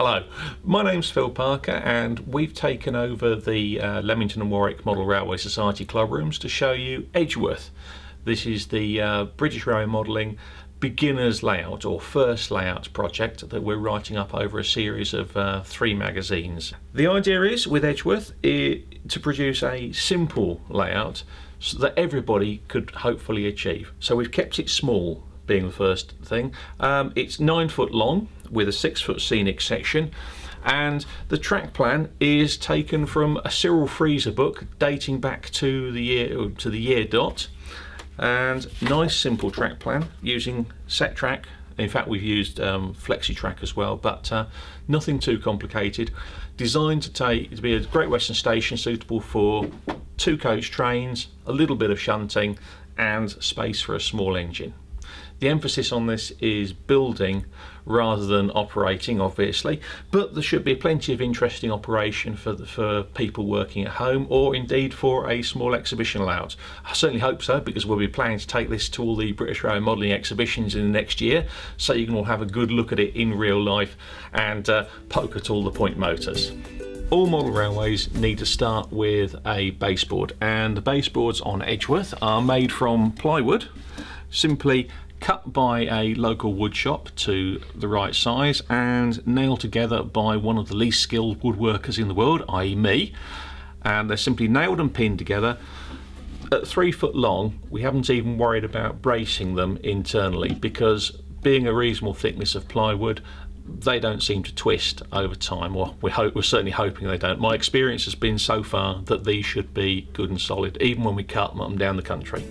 Hello, my name's Phil Parker and we've taken over the Leamington and Warwick Model Railway Society club rooms to show you Edgeworth. This is the British Railway Modelling beginner's layout or first layout project that we're writing up over a series of 3 magazines. The idea is with Edgeworth to produce a simple layout so that everybody could hopefully achieve. So we've kept it small, being the first thing. It's 9 foot long with a 6 foot scenic section, and the track plan is taken from a Cyril Freezer book dating back to the year dot, and nice simple track plan using set track. In fact, we've used flexi track as well, but nothing too complicated. Designed to be a Great Western station suitable for 2 coach trains, a little bit of shunting and space for a small engine. The emphasis on this is building rather than operating, obviously, but there should be plenty of interesting operation for people working at home, or indeed for a small exhibition layout. I certainly hope so, because we'll be planning to take this to all the British Railway Modelling exhibitions in the next year, so you can all have a good look at it in real life and poke at all the point motors. All model railways need to start with a baseboard, and the baseboards on Edgeworth are made from plywood, simply cut by a local wood shop to the right size and nailed together by one of the least skilled woodworkers in the world, i.e. me, and they're simply nailed and pinned together. At 3 foot long, we haven't even worried about bracing them internally, because being a reasonable thickness of plywood, they don't seem to twist over time, or we're certainly hoping they don't. My experience has been so far that these should be good and solid even when we cut them down the country.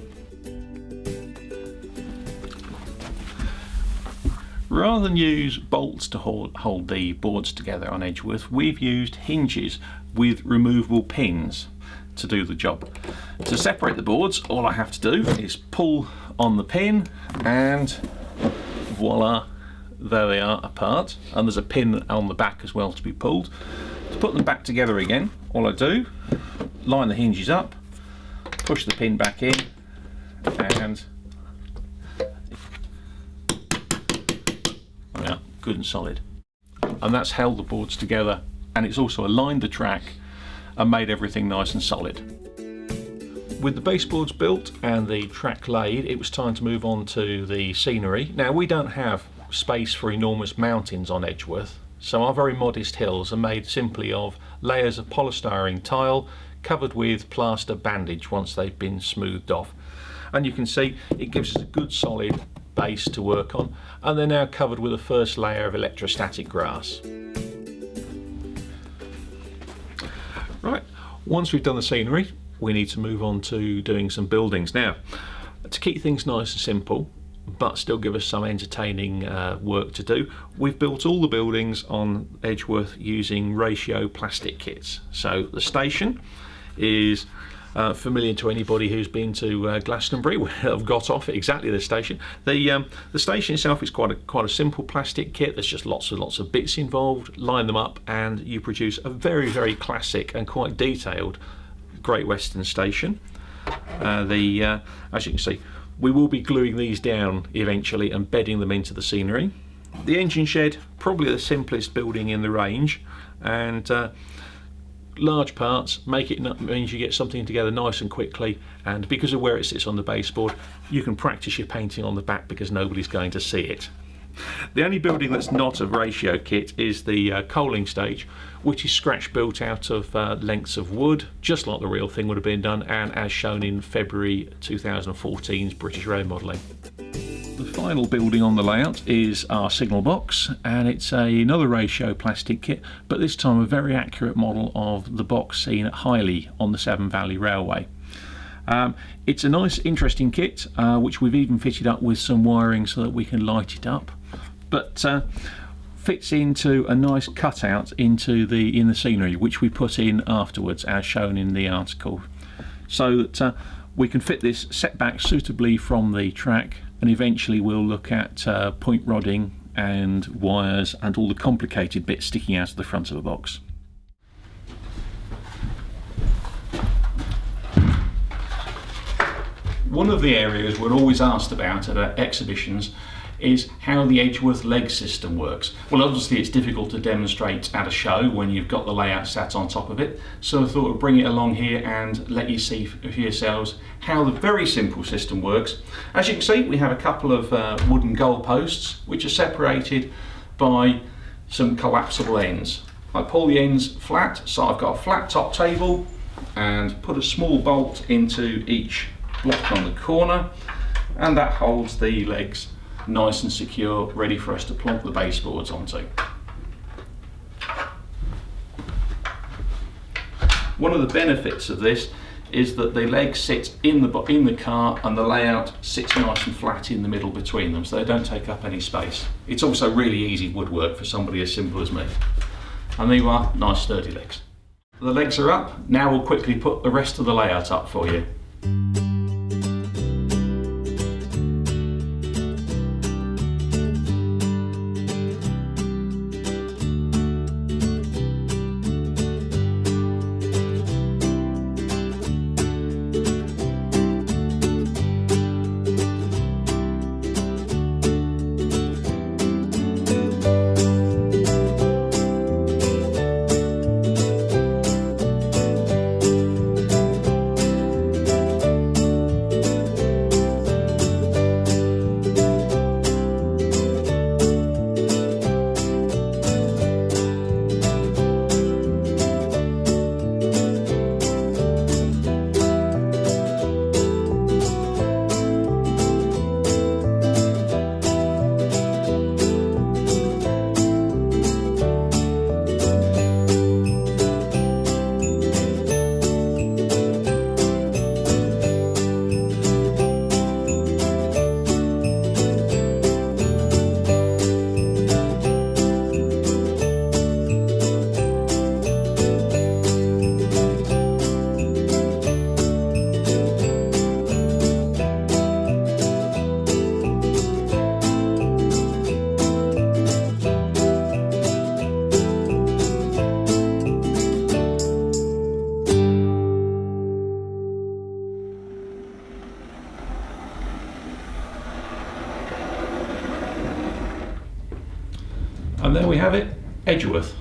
Rather than use bolts to hold the boards together on Edgeworth, we've used hinges with removable pins to do the job. To separate the boards, all I have to do is pull on the pin and voila, there they are apart. And there's a pin on the back as well to be pulled. To put them back together again, all I do, line the hinges up, push the pin back in, and good and solid. And that's held the boards together, and it's also aligned the track and made everything nice and solid. With the baseboards built and the track laid, it was time to move on to the scenery. Now, we don't have space for enormous mountains on Edgeworth, so our very modest hills are made simply of layers of polystyrene tile covered with plaster bandage once they've been smoothed off. And you can see it gives us a good solid base to work on, and they're now covered with a first layer of electrostatic grass. Right, once we've done the scenery, we need to move on to doing some buildings. Now, to keep things nice and simple but still give us some entertaining work to do, we've built all the buildings on Edgeworth using ratio plastic kits. So the station is familiar to anybody who's been to Glastonbury. We have got off at exactly the station. The station itself is quite a simple plastic kit. There's just lots of bits involved. Line them up and you produce a very classic and quite detailed Great Western station. As you can see, we will be gluing these down eventually and bedding them into the scenery. The engine shed, probably the simplest building in the range, and large parts means you get something together nice and quickly, and because of where it sits on the baseboard, you can practice your painting on the back because nobody's going to see it. The only building that's not a ratio kit is the coaling stage, which is scratch built out of lengths of wood, just like the real thing would have been done, and as shown in February 2014's British Railway Modelling. The final building on the layout is our signal box, and it's another ratio plastic kit, but this time a very accurate model of the box seen at Highley on the Severn Valley Railway. It's a nice interesting kit, which we've even fitted up with some wiring so that we can light it up, but fits into a nice cutout in the scenery, which we put in afterwards as shown in the article, so that we can fit this set back suitably from the track, and eventually we'll look at point rodding and wires and all the complicated bits sticking out of the front of the box. One of the areas we're always asked about at exhibitions is how the Edgeworth leg system works. Well, obviously it's difficult to demonstrate at a show when you've got the layout sat on top of it, so I thought I'd bring it along here and let you see for yourselves how the very simple system works. As you can see, we have a couple of wooden goal posts which are separated by some collapsible ends. I pull the ends flat, so I've got a flat top table, and put a small bolt into each block on the corner, and that holds the legs nice and secure, ready for us to plonk the baseboards onto. One of the benefits of this is that the legs sit in the car and the layout sits nice and flat in the middle between them, so they don't take up any space. It's also really easy woodwork for somebody as simple as me. And there you are, nice sturdy legs. The legs are up, now we'll quickly put the rest of the layout up for you. And there we have it, Edgeworth.